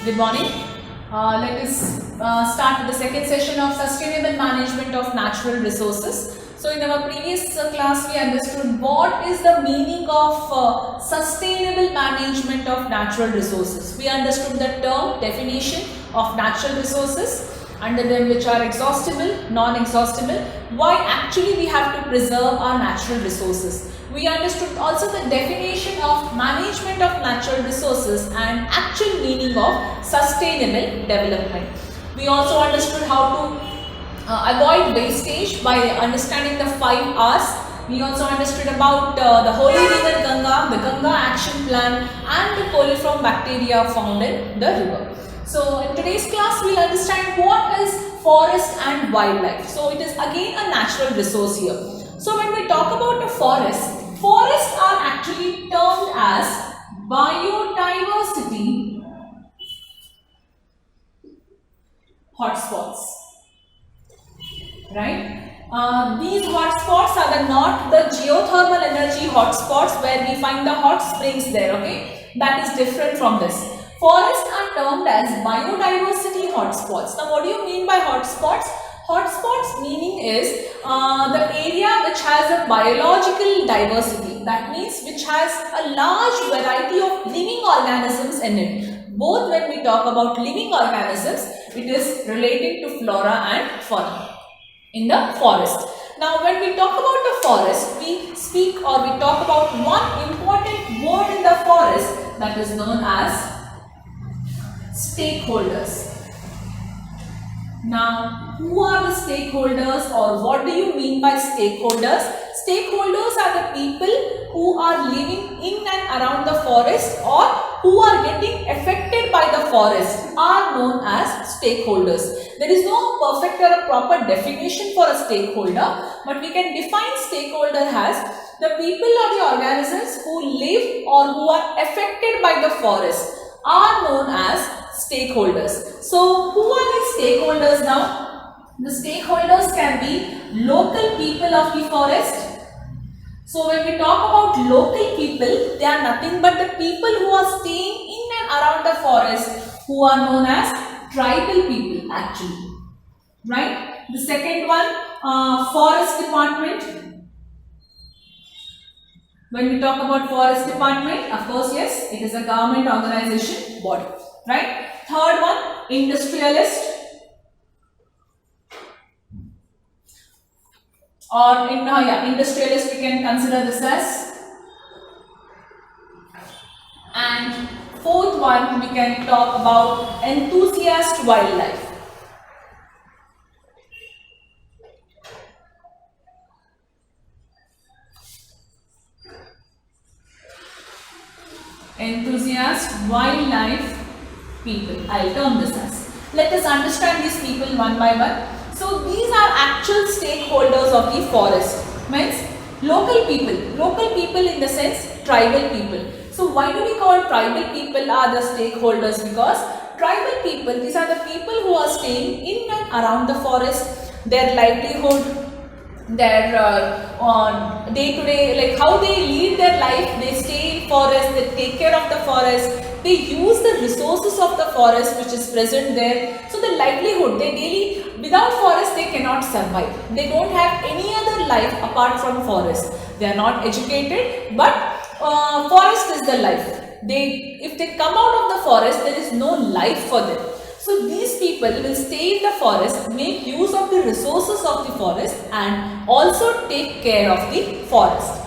Good morning. Let us start with the second session of sustainable management of natural resources. So in our previous class we understood what is the meaning of sustainable management of natural resources. We understood the term definition of natural resources, under them which are exhaustible, non-exhaustible, why actually we have to preserve our natural resources. We understood also the definition of management of natural resources and actual meaning of sustainable development. We also understood how to avoid wastage by understanding the 5 R's. We also understood about the Holy River Ganga, the Ganga Action Plan and the coliform bacteria found in the river. So in today's class we will understand what is forest and wildlife. So it is again a natural resource here. So when we talk about a forest, forests are actually termed as biodiversity hotspots, right? These hotspots are not the geothermal energy hotspots where we find the hot springs there, okay? That is different from this. Forests are termed as biodiversity hotspots. Now what do you mean by hotspots? Hotspots meaning is the area which has a biological diversity. That means which has a large variety of living organisms in it. Both when we talk about living organisms, it is relating to flora and fauna in the forest. Now when we talk about the forest, we speak or we talk about one important word in the forest that is known as stakeholders. Now, who are the stakeholders or what do you mean by stakeholders? Stakeholders are the people who are living in and around the forest or who are getting affected by the forest are known as stakeholders. There is no perfect or a proper definition for a stakeholder, but we can define stakeholder as the people or the organisms who live or who are affected by the forest are known as stakeholders. So who are these stakeholders now? The stakeholders can be local people of the forest. So when we talk about local people, they are nothing but the people who are staying in and around the forest who are known as tribal people actually, right? The second one, forest department. When we talk about forest department, of course, yes, it is a government organization body, right? Third one, industrialist, or industrialist we can consider this as. And fourth one, we can talk about enthusiast wildlife. Enthusiast wildlife people, I will term this as. Let us understand these people one by one. So these are actual stakeholders of the forest, means local people in the sense tribal people. So why do we call tribal people are the stakeholders? Because tribal people, these are the people who are staying in and around the forest, their livelihood, their day-to-day, like how they lead their life, they stay in forest, they take care of the forest, they use the resources of the forest which is present there. So the livelihood, they daily, without forest they cannot survive. They don't have any other life apart from forest. They are not educated, but forest is the life. If they come out of the forest, there is no life for them. So these people will stay in the forest, make use of the resources of the forest and also take care of the forest.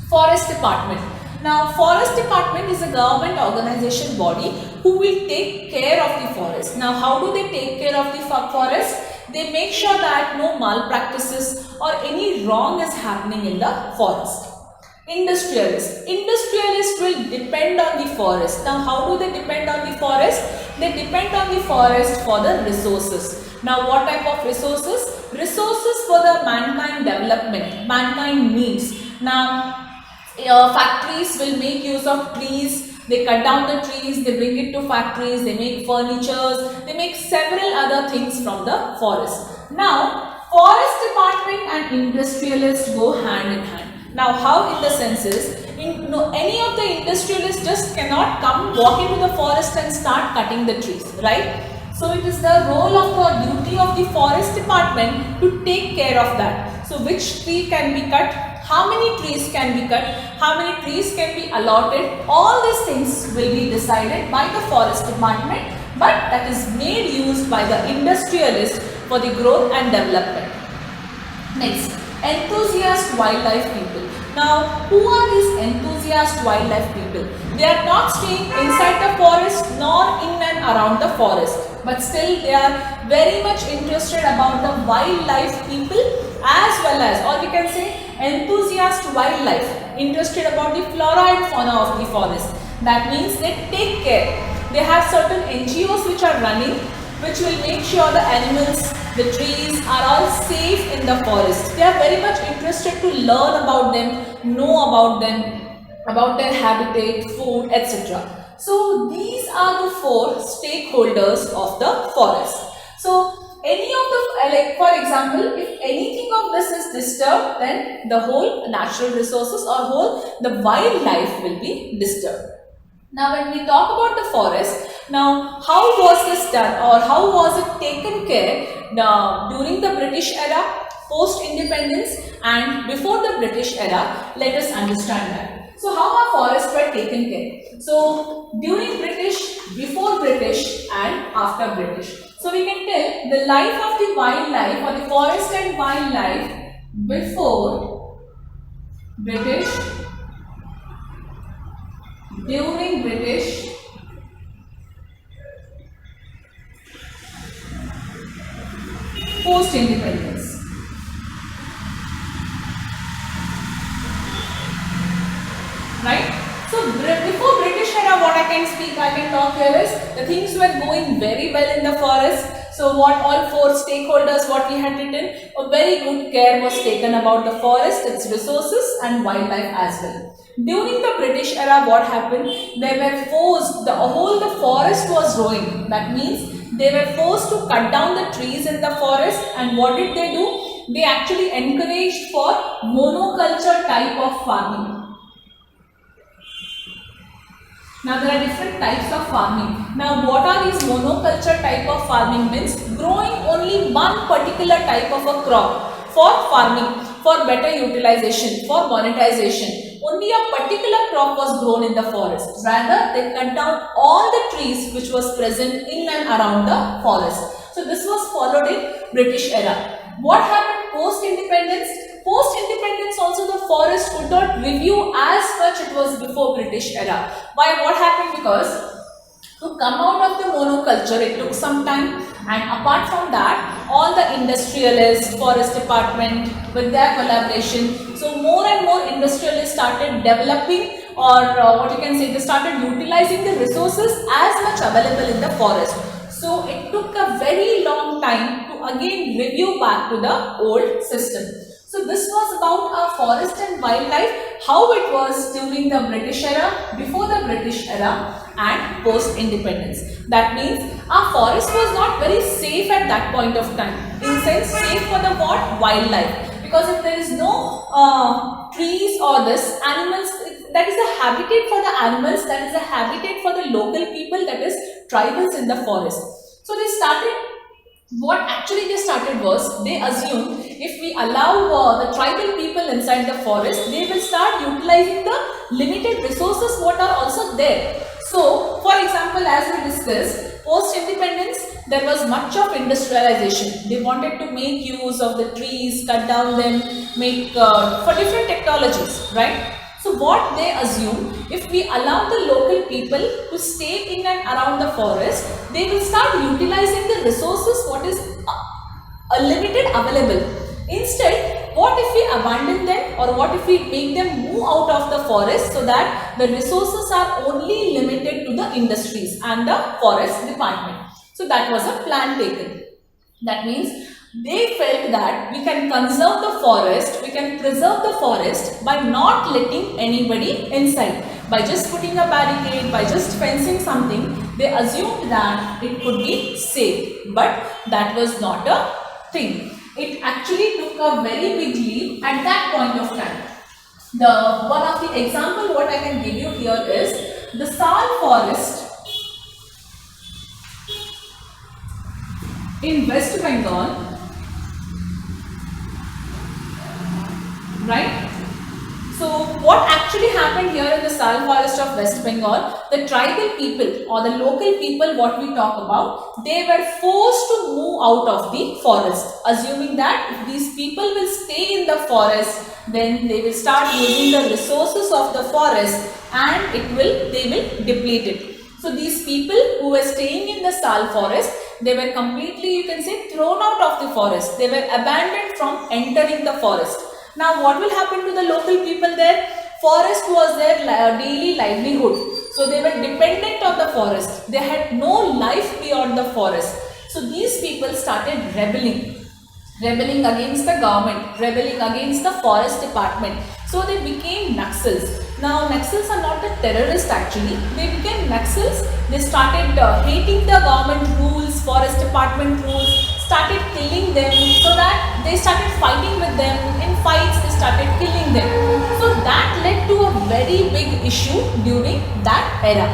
Forest department. Now forest department is a government organization body who will take care of the forest. Now how do they take care of the forest? They make sure that no malpractices or any wrong is happening in the forest. Industrialist will depend on the forest. Now how do they depend on the forest? They depend on the forest for the resources. Now what type of resources? Resources for the mankind development, mankind needs. Now factories will make use of trees. They cut down the trees, they bring it to factories, they make furnitures, they make several other things from the forest. Now forest department and industrialists go hand in hand. Now how in the sense is, Any of the industrialists just cannot come, walk into the forest and start cutting the trees, right? So it is the role of the duty of the forest department to take care of that. So which tree can be cut, how many trees can be cut, how many trees can be allotted, all these things will be decided by the forest department, but that is made use by the industrialist for the growth and development. Next, enthusiast wildlife people. Now, who are these enthusiast wildlife people? They are not staying inside the forest nor in and around the forest, but still they are very much interested about the wildlife people, as well as, or we can say enthusiast wildlife, interested about the flora and fauna of the forest. That means they take care. They have certain NGOs which are running, which will make sure the animals, the trees are all safe in the forest. They are very much interested to learn about them, know about them, about their habitat, food, etc. So these are the 4 stakeholders of the forest. So any of the, like for example, if anything of this is disturbed, then the whole natural resources or the wildlife will be disturbed. Now when we talk about the forest, now how was this done, or how was it taken care during the British era, post-independence and before the British era? Let us understand that. So how our forests were taken care? So during British, before British and after British. So we can tell the life of the wildlife or the forest and wildlife before British, during British, post-independence. Right? So before British era, what I can talk here is the things were going very well in the forest. So what all 4 stakeholders, what we had written, a very good care was taken about the forest, its resources and wildlife as well. During the British era, what happened? They were forced, the forest was ruined. That means they were forced to cut down the trees in the forest, and what did they do? They actually encouraged for monoculture type of farming. Now there are different types of farming. Now what are these monoculture type of farming? Means growing only one particular type of a crop for farming, for better utilization, for monetization. Only a particular crop was grown in the forest. Rather, they cut down all the trees which was present in and around the forest. So this was followed in British era. What happened post-independence? Post-independence also the forest could not review as much it was before British era. Why? What happened? Because to come out of the monoculture, it took some time, and apart from that, all the industrialists, forest department with their collaboration, so more and more industrialists started developing, or what you can say, they started utilizing the resources as much available in the forest. So it took a very long time to again review back to the old system. So this was about our forest and wildlife, how it was during the British era, before the British era and post-independence. That means our forest was not very safe at that point of time. In sense, safe for the what? Wildlife. Because if there is no trees or this, animals, that is a habitat for the animals, that is a habitat for the local people, that is tribals in the forest. So they started, what actually they started was, they assumed if we allow the tribal people inside the forest, they will start utilizing the limited resources what are also there. So, for example, as we discussed, post-independence, there was much of industrialization. They wanted to make use of the trees, cut down them, make for different technologies, right? So what they assume, if we allow the local people to stay in and around the forest, they will start utilizing the resources what is limited available. Instead, what if we abandon them, or what if we make them move out of the forest so that the resources are only limited to the industries and the forest department. So that was a plan taken. That means they felt that we can conserve the forest, we can preserve the forest by not letting anybody inside. By just putting a barricade, by just fencing something, they assumed that it could be safe. But that was not a thing. It actually took a very big leap at that point of time. The one of the example what I can give you here is the Sal forest in West Bengal, right? So what actually happened here in the Sal forest of West Bengal, the tribal people or the local people what we talk about, they were forced to move out of the forest, assuming that if these people will stay in the forest, then they will start using the resources of the forest and they will deplete it. So these people who were staying in the Sal forest, they were completely, you can say, thrown out of the forest. They were abandoned from entering the forest. Now what will happen to the local people there? Forest was their daily livelihood. So they were dependent on the forest. They had no life beyond the forest. So these people started rebelling against the government, rebelling against the forest department. So they became Naxals. Now Naxals are not the terrorists actually. They became Naxals. They started hating the government rules, forest department rules, started killing them, so that they started fighting with them. In fights they started killing them. So that led to a very big issue during that era.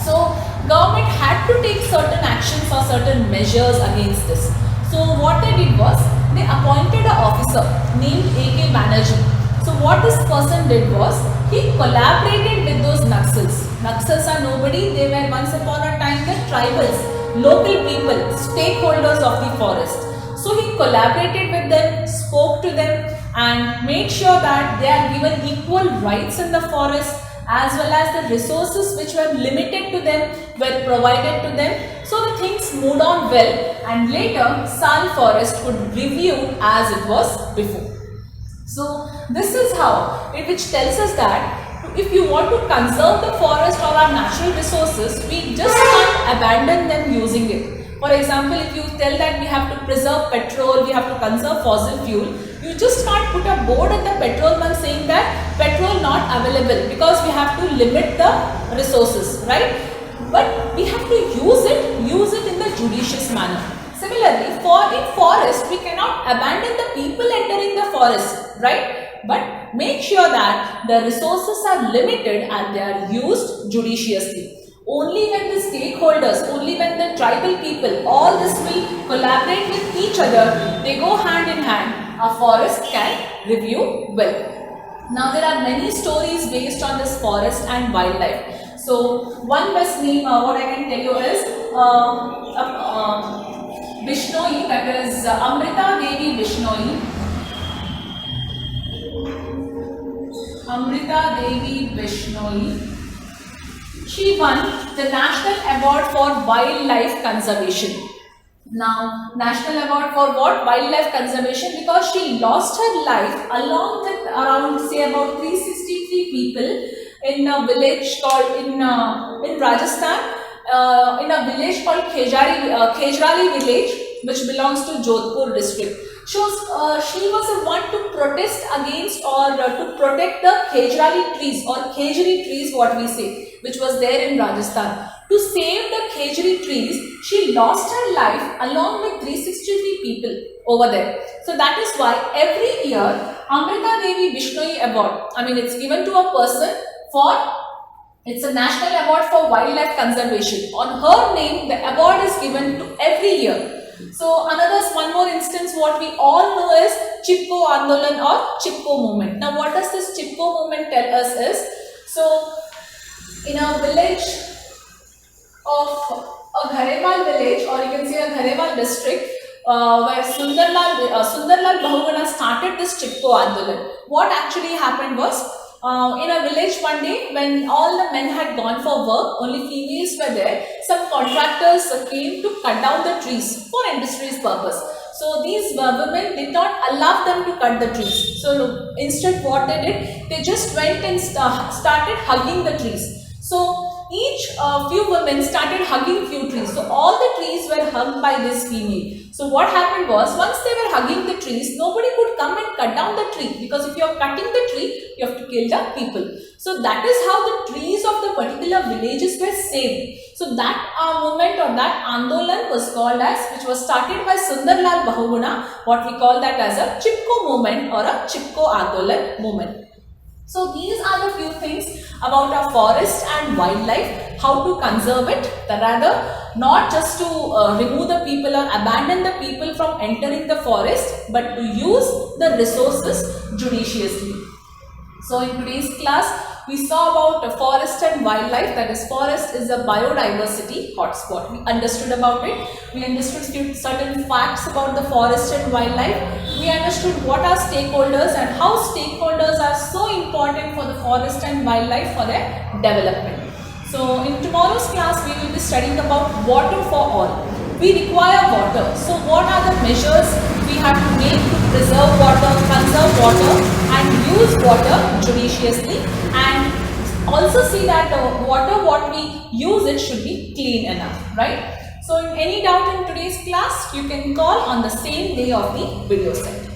So government had to take certain actions or certain measures against this. So what they did was, they appointed an officer named A.K. Banerjee. So what this person did was, he collaborated with those Naxals. Naxals are nobody, they were once upon a time the tribals, local people, stakeholders of the forest. So he collaborated with them, spoke to them and made sure that they are given equal rights in the forest, as well as the resources which were limited to them were provided to them. So the things moved on well, and later Sal forest could review as it was before. So this is how, which tells us that if you want to conserve the forest or our natural resources, we just can't abandon them using it. For example, if you tell that we have to preserve petrol, we have to conserve fossil fuel, you just can't put a board at the petrol pump saying that petrol not available because we have to limit the resources, right? But we have to use it in the judicious manner. Similarly, in forest, we cannot abandon the people entering the forest, right? But make sure that the resources are limited and they are used judiciously. Only when the stakeholders, only when the tribal people, all this will collaborate with each other, they go hand in hand, a forest can review well. Now there are many stories based on this forest and wildlife. So one best name, what I can tell you is Bishnoi, that is Amrita Devi Bishnoi. Amrita Devi Bishnoi. She won the National Award for Wildlife Conservation. Now, National Award for what? Wildlife Conservation, because she lost her life along with around say about 363 people in a village called in Rajasthan, in a village called Khejrali village, which belongs to Jodhpur district. She was the one to protest against or to protect the Khejrali trees or Khejri trees, what we say, which was there in Rajasthan. To save the Khejri trees, she lost her life along with 363 people over there. So that is why every year Amrita Devi Bishnoi Award, it's given to a person it's a National Award for Wildlife Conservation. On her name, the award is given to every year. So one more instance what we all know is Chipko Andolan or Chipko movement. Now what does this Chipko movement tell us is, so in a village of a Gharewal village, or you can say a Gharewal district, where Sundarlal Bahuguna started this Chipko Andolan. What actually happened was, in a village one day when all the men had gone for work, only females were there, some contractors came to cut down the trees for industry's purpose. So these women did not allow them to cut the trees. So instead what they did, they just went and started hugging the trees. So each few women started hugging few trees. So all the trees were hugged by this female. So what happened was, once they were hugging the trees, nobody could come and cut down the tree, because if you are cutting the tree, you have to kill the people. So that is how the trees of the particular villages were saved. So that movement or that Andolan was called as, which was started by Sundarlal Bahuguna, what we call that as a Chipko movement or a Chipko Andolan movement. So these are the few things about our forest and wildlife, how to conserve it, rather not just to remove the people or abandon the people from entering the forest, but to use the resources judiciously. So in today's class, we saw about forest and wildlife, that is forest is a biodiversity hotspot. We understood about it. We understood certain facts about the forest and wildlife. We understood what are stakeholders and how stakeholders are so important for the forest and wildlife for their development. So in tomorrow's class, we will be studying about water for all. We require water. So what are the measures we have to make to preserve water, conserve water and use water judiciously, and also see that the water what we use it should be clean enough, right? So in any doubt in today's class, you can call on the same day of the video set.